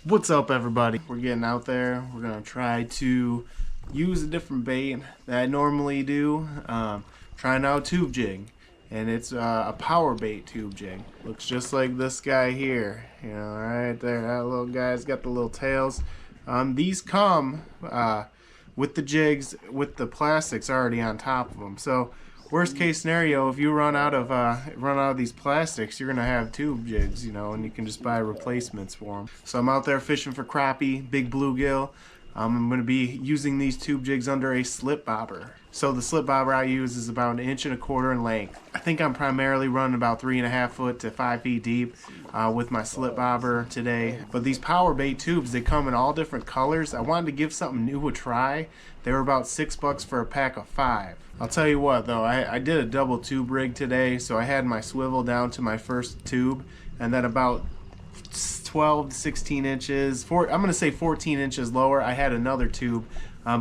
What's up, everybody? We're getting out there. We're gonna try to use a different bait that I normally do. Trying out tube jig, and it's a Powerbait tube jig. Looks just like this guy here. You know, right there, that little guy's got the little tails. These come with the jigs with the plastics already on top of them. So worst case scenario, if you run out of these plastics, you're gonna have tube jigs, you know, and you can just buy replacements for them. So I'm out there fishing for crappie, big bluegill. I'm gonna be using these tube jigs under a slip bobber. So the slip bobber I use is about 1.25 inches in length. I think I'm primarily running about 3.5 foot to 5 feet deep with my slip bobber today. But these Powerbait tubes, they come in all different colors. I wanted to give something new a try. They were about $6 for a pack of 5. I'll tell you what though, I did a double tube rig today, so I had my swivel down to my first tube, and then about 12 to 16 inches, I'm going to say 14 inches lower, I had another tube,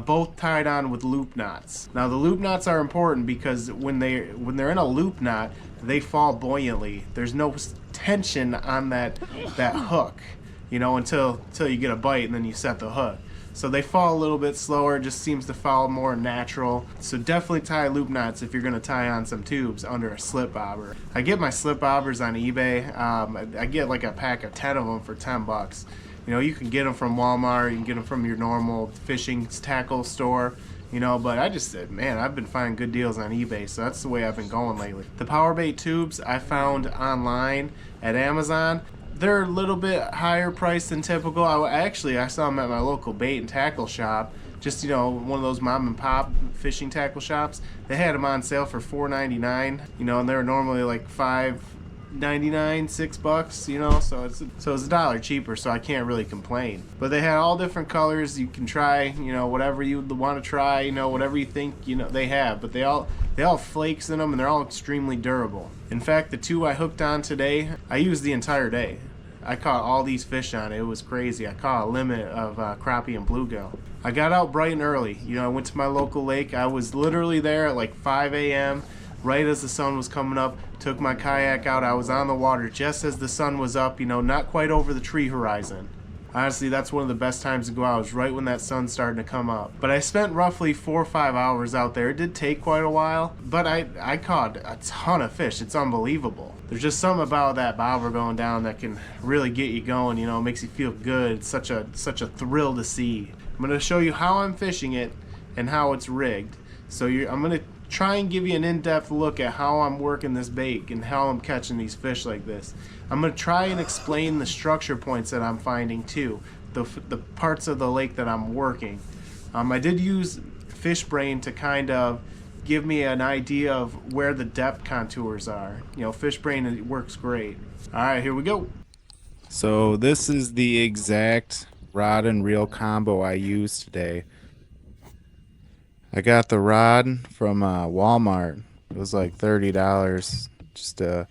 both tied on with loop knots. Now the loop knots are important because when they're in a loop knot, they fall buoyantly. There's no tension on that hook, you know, until you get a bite and then you set the hook. So they fall a little bit slower, it just seems to fall more natural. So definitely tie loop knots if you're gonna tie on some tubes under a slip bobber. I get my slip bobbers on eBay. I get like a pack of 10 of them for $10. You know, you can get them from Walmart, you can get them from your normal fishing tackle store, you know, but I just said, man, I've been finding good deals on eBay, so that's the way I've been going lately. The Powerbait tubes I found online at Amazon. They're a little bit higher priced than typical. I saw them at my local bait and tackle shop, just, you know, one of those mom and pop fishing tackle shops. They had them on sale for $4.99, you know, and they're normally like $5.99, $6, you know, so it's $1 cheaper, so I can't really complain. But they had all different colors. You can try, you know, whatever you want to try, you know, whatever you think, you know, they have. But they all have flakes in them, and they're all extremely durable. In fact, the two I hooked on today, I used the entire day. I caught all these fish on it. It was crazy. I caught a limit of crappie and bluegill. I got out bright and early. You know, I went to my local lake. I was literally there at like 5 a.m. right as the sun was coming up. Took my kayak out. I was on the water just as the sun was up, you know, not quite over the tree horizon. Honestly, that's one of the best times to go out, is right when that sun's starting to come up. But I spent roughly 4 or 5 hours out there. It did take quite a while, but I caught a ton of fish. It's unbelievable. There's just something about that bobber going down that can really get you going, you know, it makes you feel good. It's such a thrill to see. I'm going to show you how I'm fishing it and how it's rigged. So I'm going to try and give you an in-depth look at how I'm working this bait and how I'm catching these fish like this. I'm going to try and explain the structure points that I'm finding too, the parts of the lake that I'm working. I did use fish brain to kind of give me an idea of where the depth contours are. You know, fish brain, it works great. All right, here we go. So this is the exact rod and reel combo I used today. I got the rod from Walmart. It was like $30, just a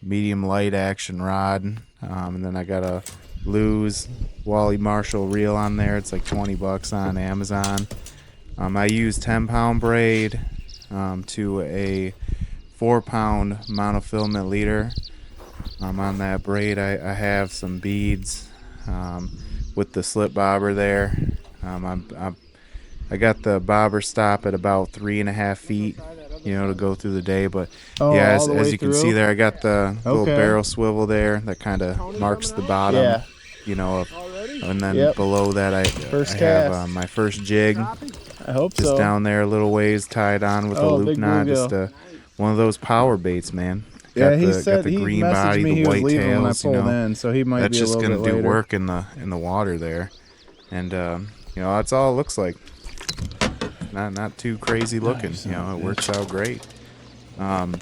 medium light action rod, and then I got a Lew's Wally Marshall reel on there. It's like $20 on Amazon. I used 10-pound braid to a 4-pound monofilament leader. On that braid I have some beads with the slip bobber there. I got the bobber stop at about 3.5 feet, you know, to go through the day. But yeah, as you can see there, I got the little barrel swivel there that kind of marks the bottom, you know, and then below that I have my first jig. I hope just down there a little ways, tied on with a loop knot. Just one of those power baits, man. Yeah, he said he green body, the white tails, you know, in, so he might that's be a just little gonna bit do later. work in the water there, and you know, that's all it looks like. Not too crazy looking, you know, it works out great. But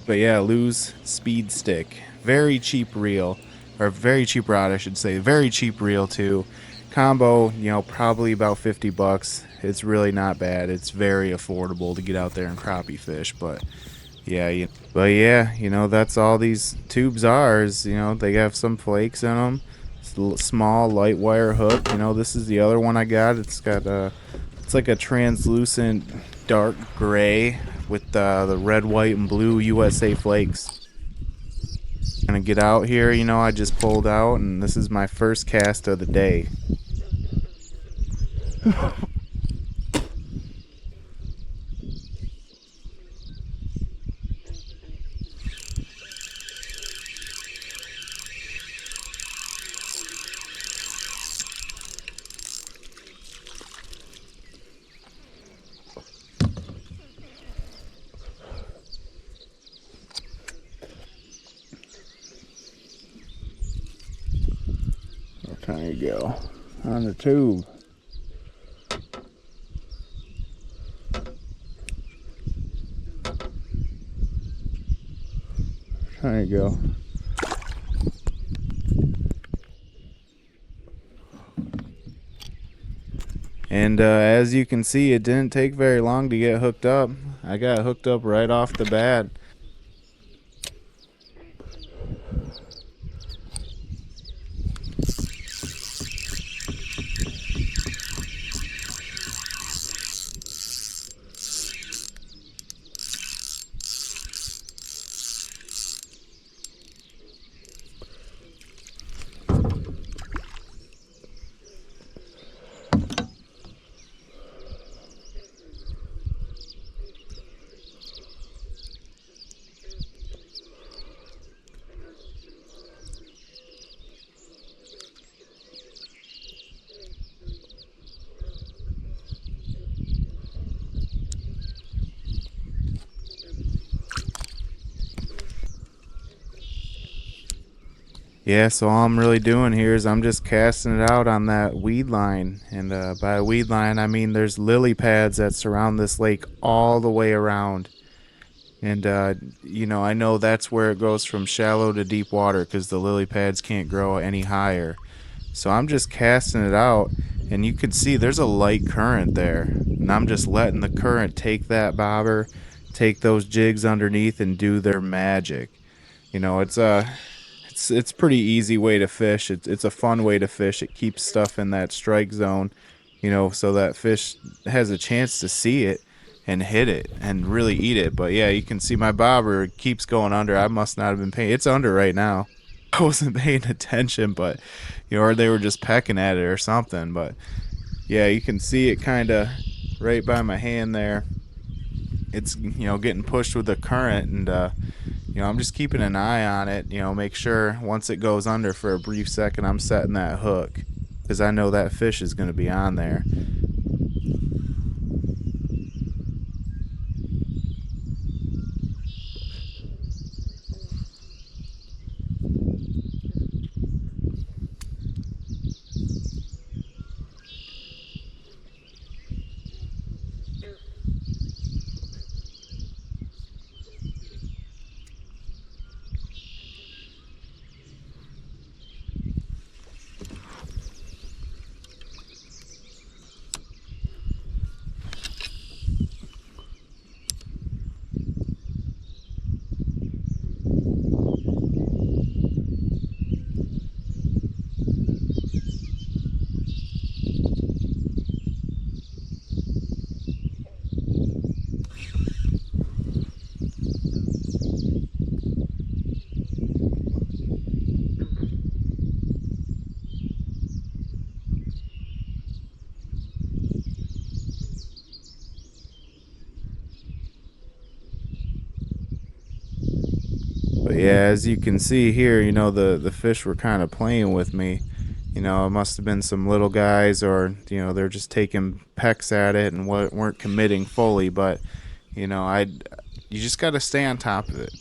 yeah, Lew's Speed Stick, very cheap reel, or very cheap rod, I should say, very cheap reel too. Combo, you know, probably about $50. It's really not bad. It's very affordable to get out there and crappie fish, but yeah, you know, that's all these tubes are. Is, you know, they have some flakes in them. It's a small light wire hook. You know, this is the other one I got. It's got it's like a translucent dark gray with the red, white, and blue USA flakes. Gonna get out here, you know, I just pulled out and this is my first cast of the day. There you go. On the tube. There you go. And as you can see, it didn't take very long to get hooked up. I got hooked up right off the bat. Yeah, so all I'm really doing here is I'm just casting it out on that weed line. And by weed line, I mean there's lily pads that surround this lake all the way around. And, you know, I know that's where it goes from shallow to deep water because the lily pads can't grow any higher. So I'm just casting it out, and you can see there's a light current there. And I'm just letting the current take that bobber, take those jigs underneath, and do their magic. You know, it's pretty easy way to fish. It's a fun way to fish. It keeps stuff in that strike zone, you know, so that fish has a chance to see it and hit it and really eat it. But yeah, you can see my bobber keeps going under. I must not have been paying. It's under right now. I wasn't paying attention, but you know, or they were just pecking at it or something. But yeah, you can see it kind of right by my hand there. It's, you know, getting pushed with the current, and you know, I'm just keeping an eye on it, you know, make sure once it goes under for a brief second I'm setting that hook, because I know that fish is going to be on there. But yeah, as you can see here, you know, the fish were kind of playing with me. You know, it must have been some little guys, or, you know, they're just taking pecks at it and weren't committing fully. But, you know, you just got to stay on top of it.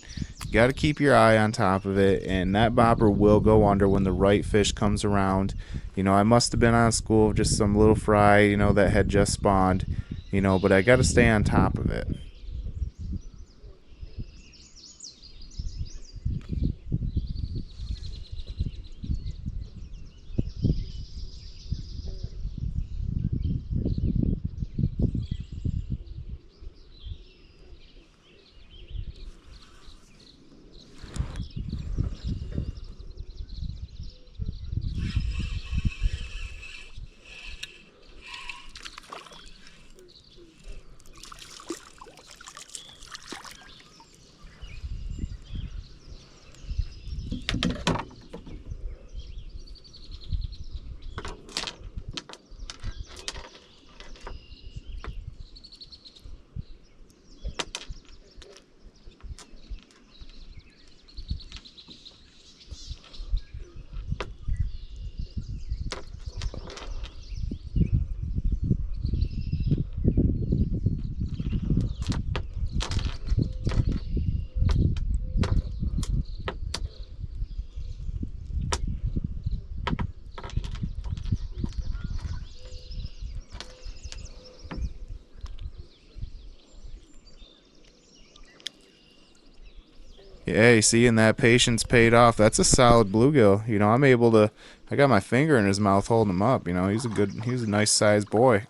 You got to keep your eye on top of it, and that bobber will go under when the right fish comes around. You know, I must have been on school of just some little fry, you know, that had just spawned, you know, but I got to stay on top of it. Yeah, you see, and that patience paid off. That's a solid bluegill. You know, I'm able to. I got my finger in his mouth holding him up. You know, he's a nice sized boy.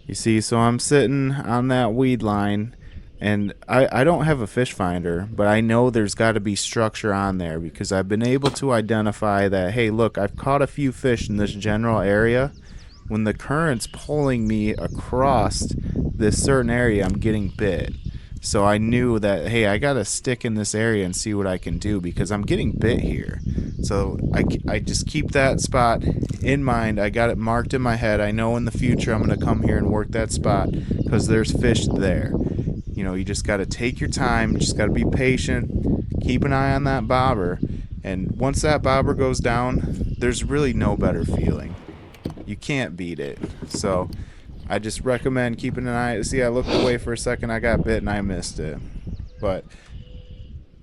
You see, so I'm sitting on that weed line, and I don't have a fish finder, but I know there's got to be structure on there because I've been able to identify that, hey, look, I've caught a few fish in this general area. When the current's pulling me across this certain area, I'm getting bit. So I knew that, hey, I got to stick in this area and see what I can do because I'm getting bit here. So I just keep that spot in mind. I got it marked in my head. I know in the future I'm going to come here and work that spot because there's fish there. You know, you just got to take your time. Just got to be patient. Keep an eye on that bobber. And once that bobber goes down, there's really no better feeling. You can't beat it. So I just recommend keeping an eye. See, I looked away for a second. I got bit and I missed it. But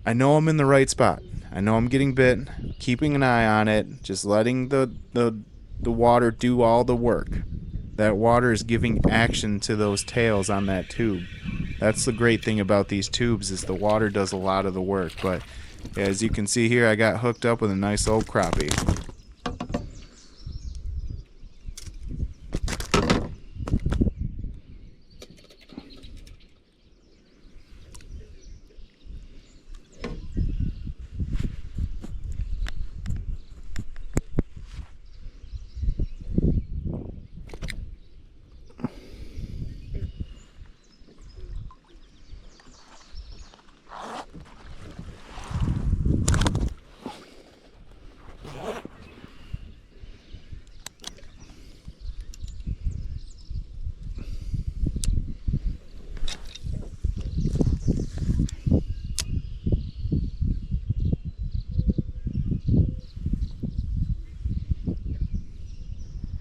I know I'm in the right spot. I know I'm getting bit. Keeping an eye on it. Just letting the water do all the work. That water is giving action to those tails on that tube. That's the great thing about these tubes is the water does a lot of the work. But as you can see here, I got hooked up with a nice old crappie.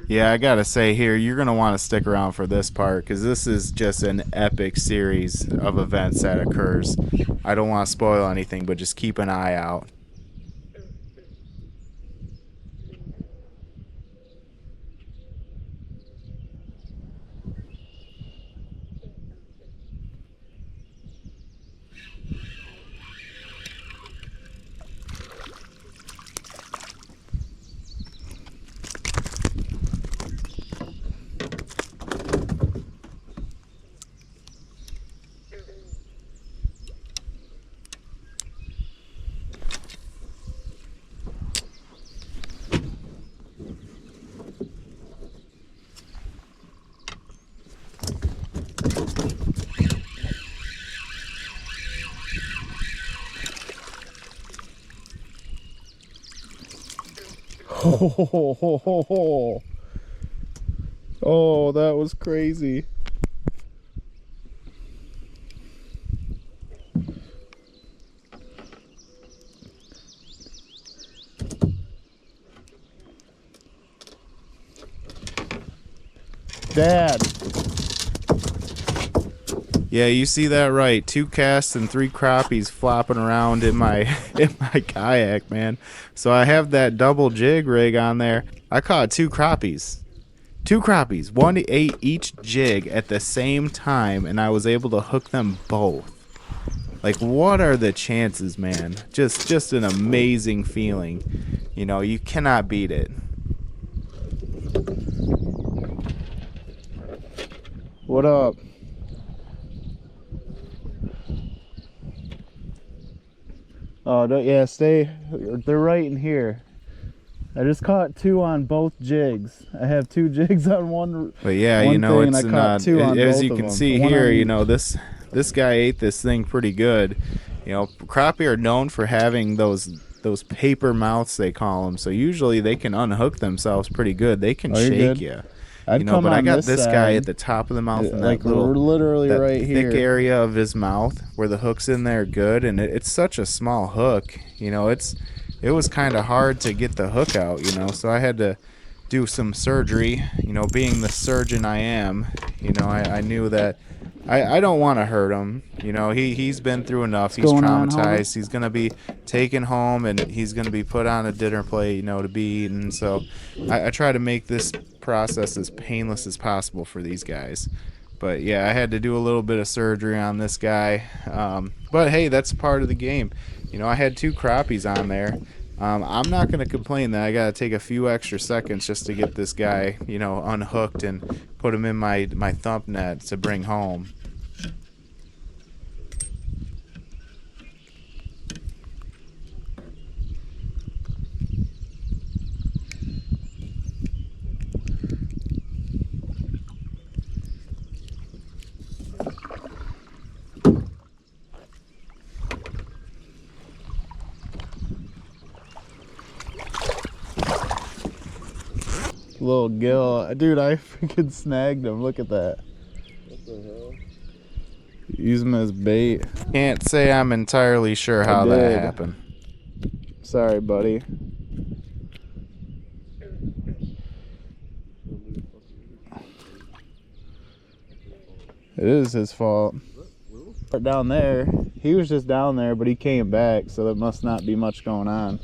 Yeah, I gotta say here, you're gonna want to stick around for this part because this is just an epic series of events that occurs. I don't want to spoil anything, but just keep an eye out. Oh, that was crazy. Dad. Yeah, you see that right. 2 casts and 3 crappies flopping around in my kayak, man. So I have that double jig rig on there. I caught 2 crappies. 2 crappies, 1 to 8 each jig at the same time, and I was able to hook them both. Like, what are the chances, man? Just an amazing feeling. You know, you cannot beat it. What up? Oh, yeah, stay. They're right in here. I just caught 2 on both jigs. I have 2 jigs on one. But yeah, you know, it's not. As you can see here, you know, this guy ate this thing pretty good. You know, crappie are known for having those paper mouths, they call them. So usually they can unhook themselves pretty good. They can shake you. You know, but I got this guy at the top of the mouth in that little, literally that right thick area of his mouth where the hook's in there good, and it's such a small hook. You know, it was kind of hard to get the hook out. You know, so I had to do some surgery. You know, being the surgeon I am, you know, I knew that I don't want to hurt him. You know, he's been through enough. He's traumatized. He's gonna be taken home and he's gonna be put on a dinner plate, you know, to be eaten. So I try to make this process as painless as possible for these guys. But yeah, I had to do a little bit of surgery on this guy. But hey, that's part of the game. You know, I had 2 crappies on there. I'm not going to complain that I got to take a few extra seconds just to get this guy, you know, unhooked and put him in my thump net to bring home. Little gill. Dude, I freaking snagged him. Look at that. What the hell? Use him as bait. Can't say I'm entirely sure how that happened. Sorry, buddy. It is his fault. Down there, he was just down there, but he came back, so there must not be much going on.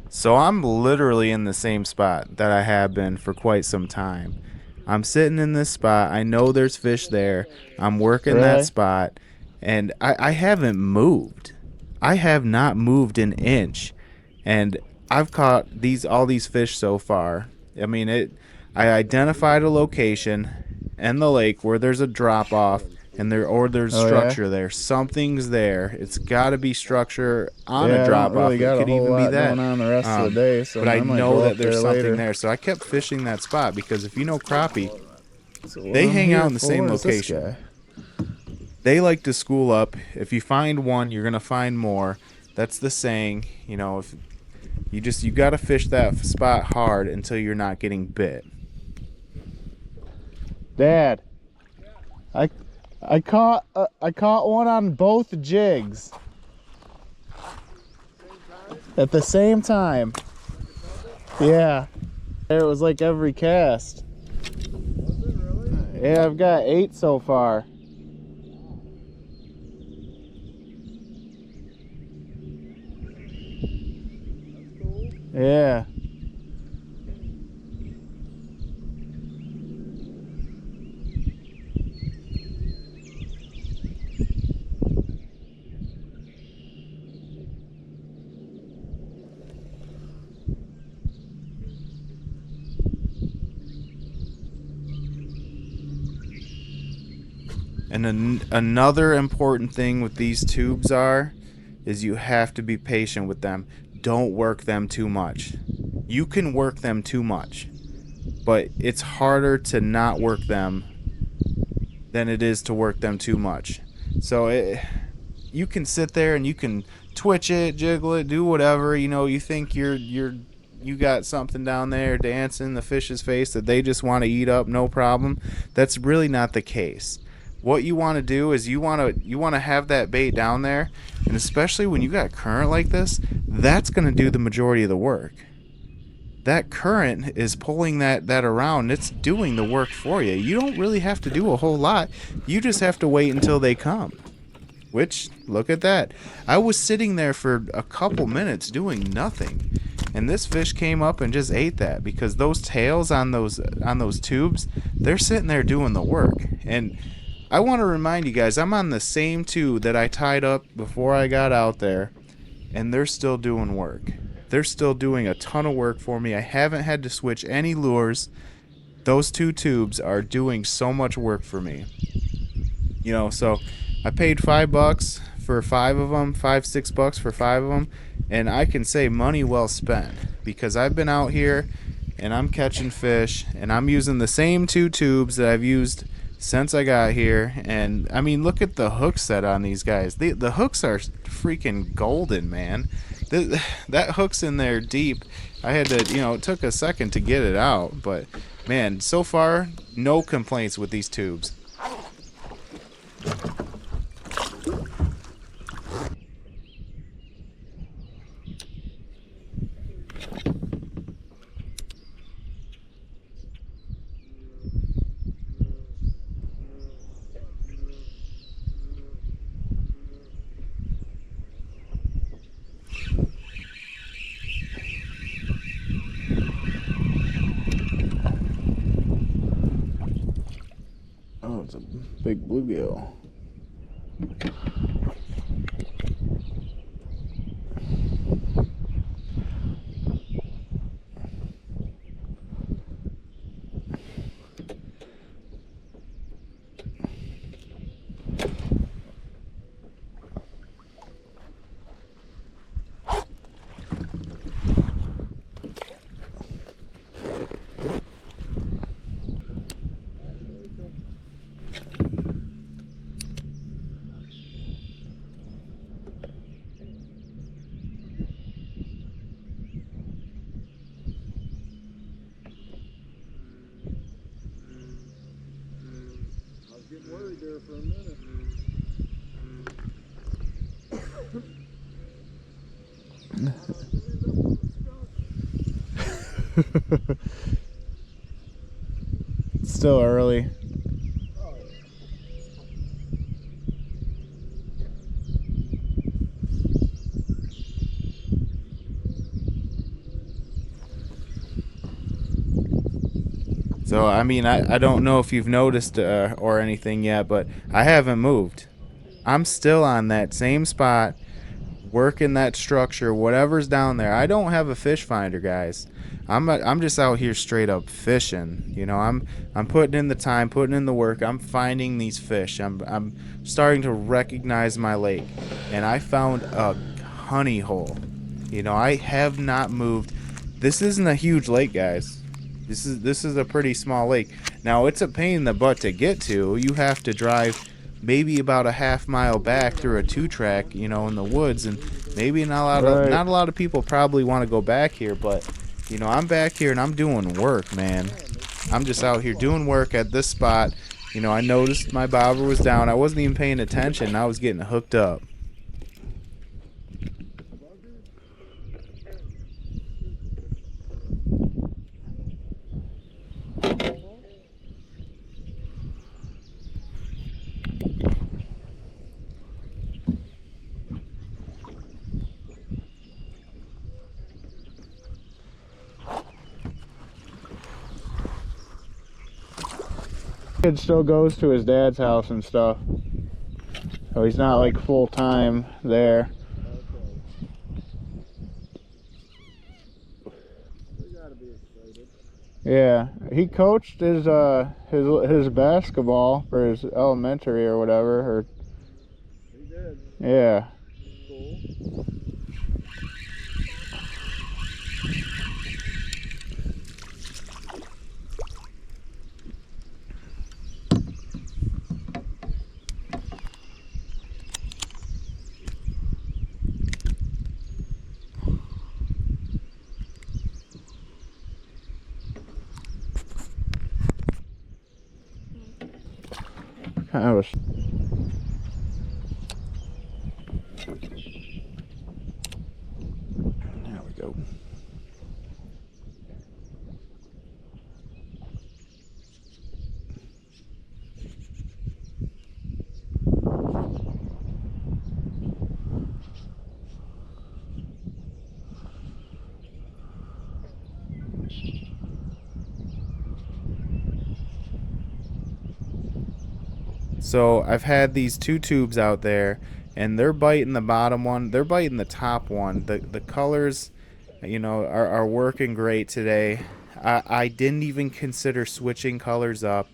So I'm literally in the same spot that I have been for quite some time. I'm sitting in this spot. I know there's fish there. I'm working that spot, and I haven't moved. I have not moved an inch, and I've caught all these fish so far. I mean, I identified a location in the lake where there's a drop off. And there's structure there. Something's there. It's got to be structure on a drop off. It could even be that. Going on the rest of the day, so but I know that there's something there. So I kept fishing that spot because if you know crappie, they hang out in the same location. They like to school up. If you find one, you're gonna find more. That's the saying. You know, if you got to fish that spot hard until you're not getting bit. Dad, I caught one on both jigs at the same time. Yeah, it was like every cast. Was it really? Yeah, I've got 8 so far. That's cool. Yeah. And another important thing with these tubes is you have to be patient with them. Don't work them too much. You can work them too much, but it's harder to not work them than it is to work them too much. So you can sit there and you can twitch it, jiggle it, do whatever. You know, you think you got something down there dancing in the fish's face that they just want to eat up, no problem. That's really not the case. What you want to do is you want to have that bait down there, and especially when you got current like this, that's going to do the majority of the work. That current is pulling that around. It's doing the work for you. You don't really have to do a whole lot. You just have to wait until they come. Which, look at that. I was sitting there for a couple minutes doing nothing, and this fish came up and just ate that, because those tails on those tubes, they're sitting there doing the work. And I want to remind you guys, I'm on the same tube that I tied up before I got out there, and they're still doing work. They're still doing a ton of work for me. I haven't had to switch any lures. Those 2 tubes are doing so much work for me. You know, so I paid $5 for 5 of them, $5-6 for 5 of them, and I can say money well spent, because I've been out here and I'm catching fish and I'm using the same 2 tubes that I've used since I got here. And I mean, look at the hook set on these guys. The hooks are freaking golden, man. That hook's in there deep. I had to, you know, it took a second to get it out, but man, so far no complaints with these tubes. Oh, it's a big bluegill. Worried there for a minute. It's still early. So, I mean, I don't know if you've noticed or anything yet, but I haven't moved. I'm still on that same spot, working that structure, whatever's down there. I don't have a fish finder, guys. I'm just out here straight up fishing. You know, I'm putting in the time, putting in the work. I'm finding these fish. I'm starting to recognize my lake, and I found a honey hole. You know, I have not moved. This isn't a huge lake, guys. This is a pretty small lake. Now, it's a pain in the butt to get to. You have to drive maybe about a half-mile back through a 2-track, you know, in the woods, and maybe not a lot of people probably want to go back here, but you know, I'm back here and I'm doing work, man. I'm just out here doing work at this spot. You know, I noticed my bobber was down. I wasn't even paying attention, and I was getting hooked up. Kid still goes to his dad's house and stuff, so he's not like full-time there. Yeah, he coached his basketball for his elementary or whatever. Or He did. yeah. Cool. I was. There we go. So I've had these 2 tubes out there, and they're biting the bottom one, they're biting the top one. The colors, you know, are working great today. I didn't even consider switching colors up.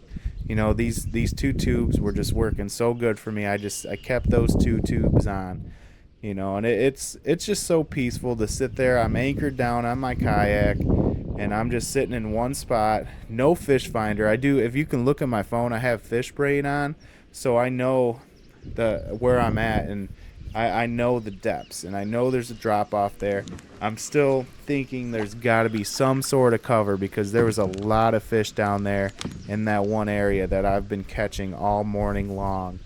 You know, these 2 tubes were just working so good for me. I kept those 2 tubes on. You know, and it's just so peaceful to sit there. I'm anchored down on my kayak, and I'm just sitting in one spot. No fish finder. I do, if you can look at my phone, I have fish braid on, so I know where I'm at, and I know the depths, and I know there's a drop off there. I'm still thinking there's got to be some sort of cover, because there was a lot of fish down there in that one area that I've been catching all morning long.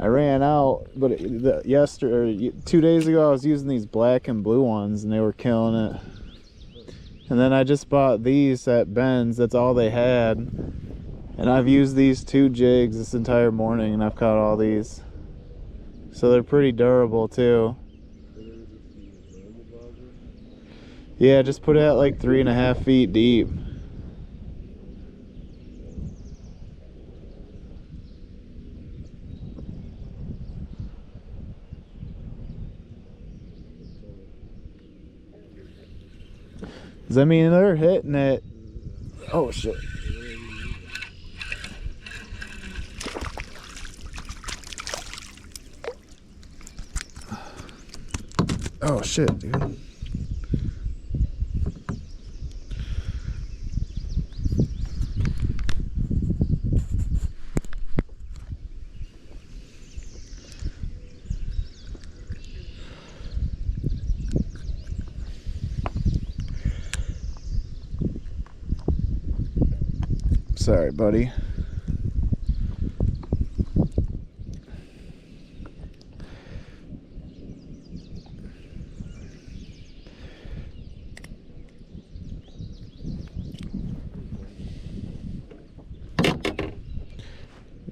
I ran out, but 2 days ago I was using these black and blue ones, and they were killing it. And then I just bought these at Ben's. That's all they had, and I've used these 2 jigs this entire morning, and I've caught all these. So they're pretty durable too. Yeah, just put it at like 3.5 feet deep. I mean, they're hitting it. Oh shit. Oh shit, dude. Sorry, buddy.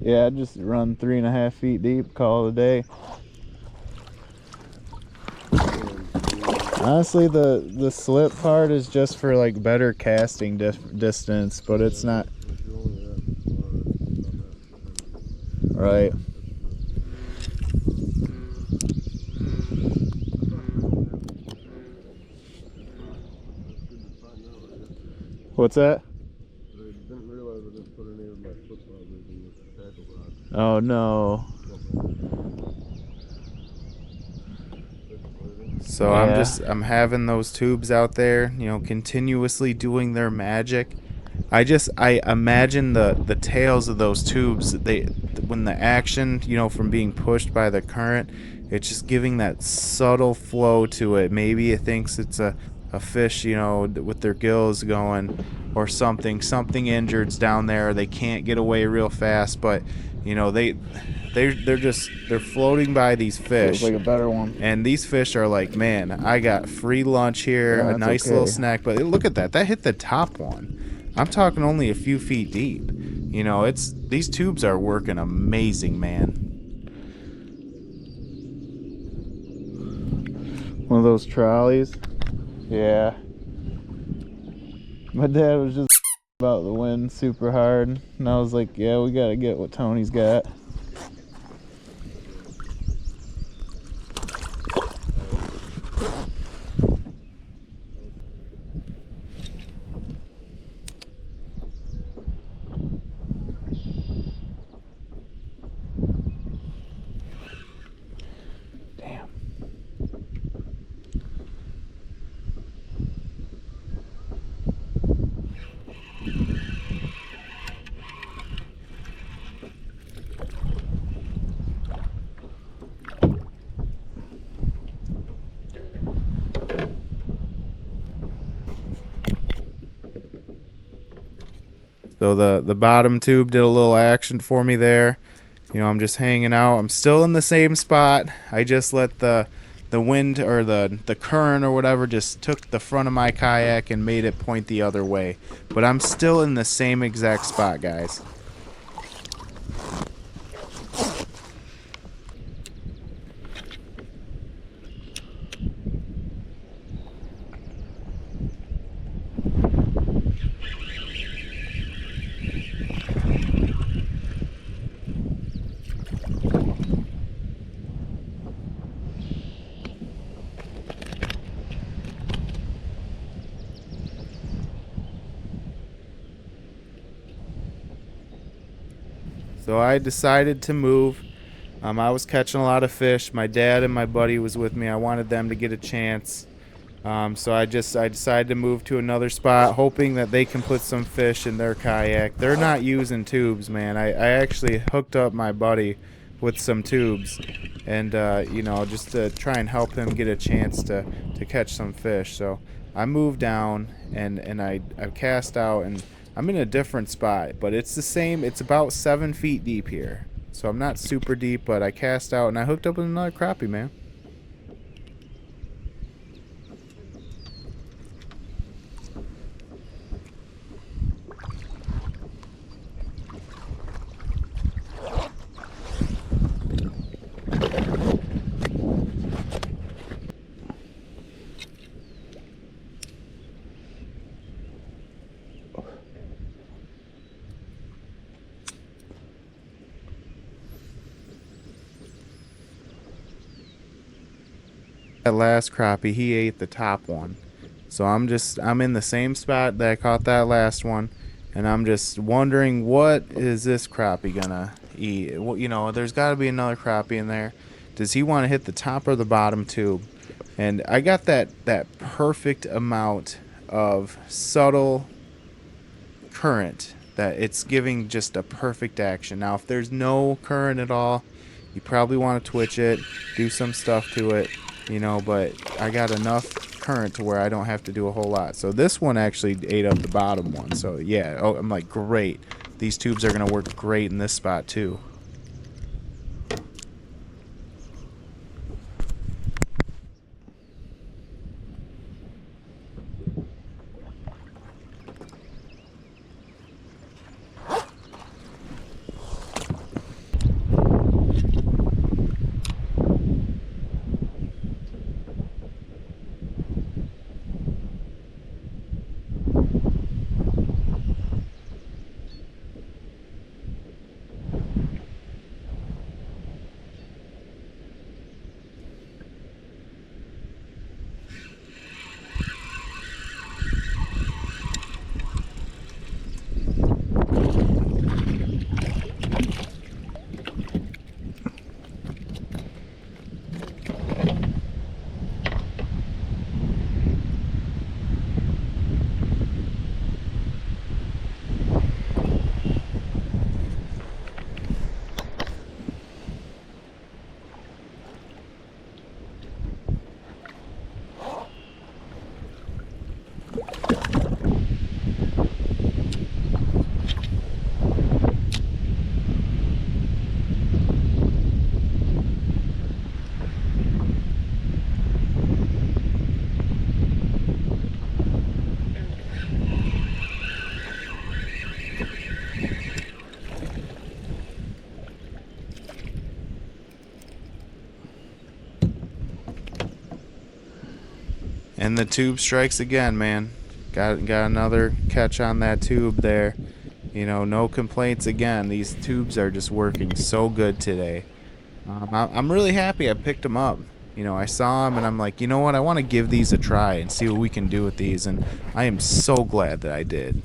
Yeah, just run 3.5 feet deep, call it a day. Honestly, the slip part is just for like better casting distance, but it's not. Right. What's that? I didn't realize I didn't put any of my foot bobbers in the tackle rod. Oh no. So Yeah. I'm having those tubes out there, you know, continuously doing their magic. I imagine the tails of those tubes, when the action, you know, from being pushed by the current, it's just giving that subtle flow to it. Maybe it thinks it's a fish, you know, with their gills going, or something injured's down there. They can't get away real fast, but you know, they're floating by these fish. Feels like a better one. And these fish are like, man, I got free lunch here, Yeah, a that's nice okay. little snack. But look at that hit the top one. I'm talking only a few feet deep. You know, these tubes are working amazing, man. One of those trolleys. Yeah. My dad was just about the wind super hard, and I was like, yeah, we gotta get what Tony's got. So the bottom tube did a little action for me there. You know, I'm just hanging out. I'm still in the same spot. I just let the wind or the current or whatever just took the front of my kayak and made it point the other way. But I'm still in the same exact spot, guys. So I decided to move. I was catching a lot of fish. My dad and my buddy was with me. I wanted them to get a chance. So I decided to move to another spot, hoping that they can put some fish in their kayak. They're not using tubes, man. I actually hooked up my buddy with some tubes, and you know, just to try and help him get a chance to catch some fish. So I moved down and I cast out, and I'm in a different spot, but it's the same. It's about 7 feet deep here, so I'm not super deep, but I cast out and I hooked up with another crappie, man. That last crappie, he ate the top one. So I'm in the same spot that I caught that last one, and I'm just wondering, what is this crappie gonna eat? Well, you know, there's got to be another crappie in there. Does he want to hit the top or the bottom tube? And I got that perfect amount of subtle current that it's giving just a perfect action. Now, if there's no current at all, you probably want to twitch it, do some stuff to it, you know, but I got enough current to where I don't have to do a whole lot. So this one actually ate up the bottom one. So yeah, oh, I'm like, great. These tubes are going to work great in this spot too. And the tube strikes again, man. Got another catch on that tube there. You know, no complaints again. These tubes are just working so good today. I'm really happy I picked them up. You know, I saw them and I'm like, you know what? I want to give these a try and see what we can do with these. And I am so glad that I did.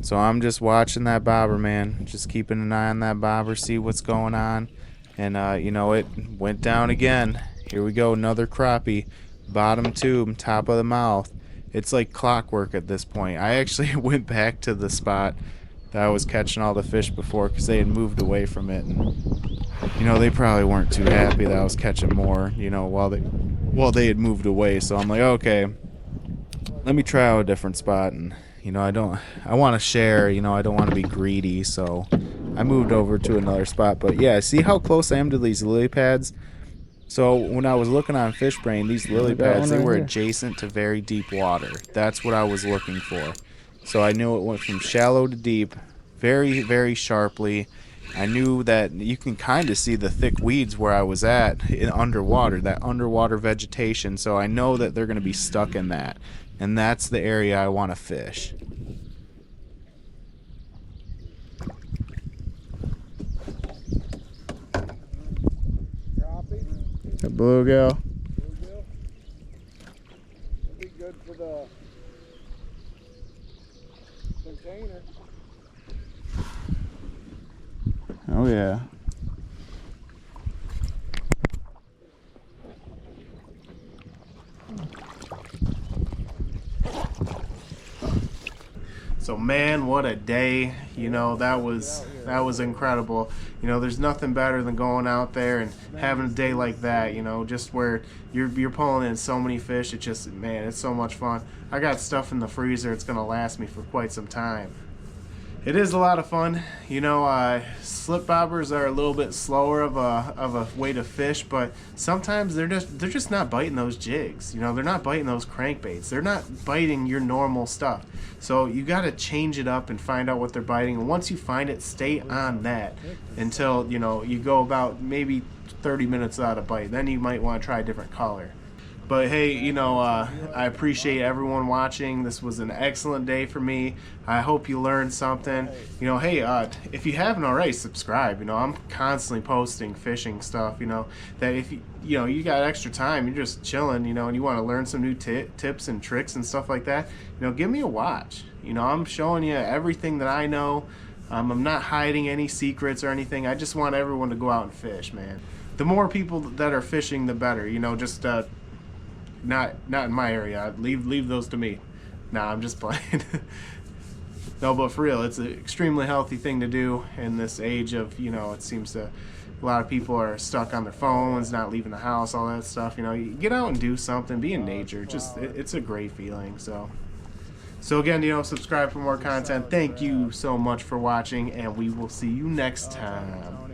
So I'm just watching that bobber, man. Just keeping an eye on that bobber, see what's going on. And, you know, it went down again. Here we go, another crappie. Bottom tube, top of the mouth. It's like clockwork at this point. I actually went back to the spot that I was catching all the fish before because they had moved away from it. And, you know, they probably weren't too happy that I was catching more, you know, while they had moved away. So I'm like, okay, let me try out a different spot. And you know, I want to share, you know, I don't want to be greedy, so I moved over to another spot. But yeah, see how close I am to these lily pads? So when I was looking on FishBrain, these lily pads, they were adjacent to very deep water. That's what I was looking for. So I knew it went from shallow to deep very, very sharply. I knew that you can kind of see the thick weeds where I was at underwater, that underwater vegetation. So I know that they're going to be stuck in that. And that's the area I want to fish. A bluegill. Bluegill? That'd be good for the container. Oh yeah. So man, what a day. You know, that was incredible. You know, there's nothing better than going out there and having a day like that, you know, just where you're pulling in so many fish. It just, man, it's so much fun. I got stuff in the freezer. It's going to last me for quite some time. It is a lot of fun. You know, slip bobbers are a little bit slower of a way to fish, but sometimes they're just not biting those jigs. You know, they're not biting those crankbaits. They're not biting your normal stuff. So you got to change it up and find out what they're biting. And once you find it, stay on that until, you know, you go about maybe 30 minutes without a bite. Then you might want to try a different color. But hey, you know, I appreciate everyone watching. This was an excellent day for me. I hope you learned something. You know, hey, if you haven't already, subscribe. You know, I'm constantly posting fishing stuff, you know, that if you got extra time, you're just chilling, you know, and you want to learn some new tips and tricks and stuff like that, you know, give me a watch. You know, I'm showing you everything that I know. I'm not hiding any secrets or anything. I just want everyone to go out and fish, man. The more people that are fishing, the better. You know, just not in my area. Leave those to me. Nah, I'm just playing. No, but for real, it's an extremely healthy thing to do in this age of, you know, it seems to, a lot of people are stuck on their phones, not leaving the house, all that stuff. You know, you get out and do something, be in nature. Just, it's a great feeling. So again, you know, subscribe for more content. Thank you so much for watching, and we will see you next time.